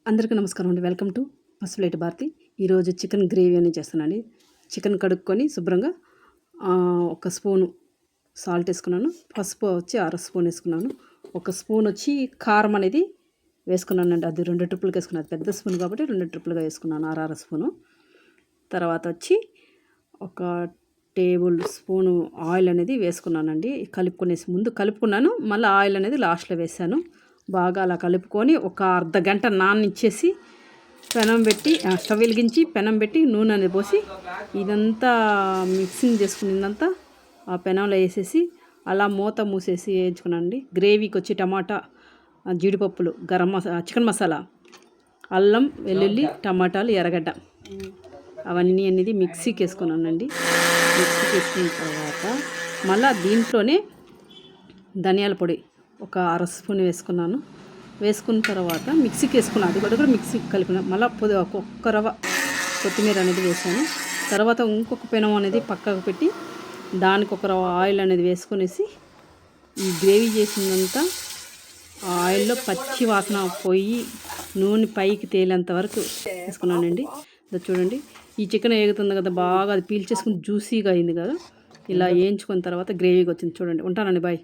అందరికీ నమస్కారం అండి. Welcome to Pasupuleti Bharathi. ఈరోజు చికెన్ గ్రేవీ అనేది చేస్తానండి. చికెన్ కడుక్కొని శుభ్రంగా ఒక స్పూను సాల్ట్ వేసుకున్నాను. పసుపు వచ్చి అర స్పూన్ వేసుకున్నాను. ఒక స్పూన్ వచ్చి కారం అనేది వేసుకున్నానండి. అది 2 ట్రిప్పులుగా వేసుకున్నాను. పెద్ద స్పూన్ కాబట్టి 2 ట్రిప్పులుగా వేసుకున్నాను, అర స్పూను. తర్వాత వచ్చి ఒక టేబుల్ స్పూను ఆయిల్ అనేది వేసుకున్నానండి. కలుపుకునేసి ముందు కలుపుకున్నాను, మళ్ళీ ఆయిల్ అనేది లాస్ట్లో వేసాను. బాగా అలా కలుపుకొని ఒక అర్ధ గంట నాననిచ్చేసి పెనం పెట్టి స్టవ్ వెలిగించి పెనం పెట్టి నూనె అనేది పోసి ఇదంతా మిక్సింగ్ చేసుకునిందంతా ఆ పెనంలో వేసేసి అలా మూత మూసేసి వేయించుకున్నానండి. గ్రేవీకి వచ్చి టమాటా, జీడిపప్పులు, గరం మసాలా, చికెన్ మసాలా, అల్లం వెల్లుల్లి, టమాటాలు, ఎర్రగడ్డ అవన్నీ అనేది మిక్సీకి వేసుకున్నానండి. మిక్సీకి వేసుకున్న తర్వాత మళ్ళీ దీంట్లోనే ధనియాల పొడి ఒక అర స్పూన్ వేసుకున్నాను. వేసుకున్న తర్వాత మిక్సీకి వేసుకున్నాను. అది కూడా మిక్సీకి కలిపిన మళ్ళీ ఒక్క రవ్వ కొత్తిమీర అనేది వేసాను. తర్వాత ఇంకొక పెనం అనేది పక్కకు పెట్టి దానికి ఒక రవ్వ ఆయిల్ అనేది వేసుకొనేసి ఈ గ్రేవీ చేసిందంతా ఆయిల్లో పచ్చి వాసన పోయి నూనె పైకి తేలేంత వరకు వేసుకున్నానండి. చూడండి, ఈ చికెన్ వేగుతుంది కదా, బాగా అది పీల్చేసుకుని జ్యూసీగా అయింది కదా. ఇలా వేయించుకున్న తర్వాత గ్రేవీగా వచ్చింది. చూడండి. ఉంటానండి, బాయ్.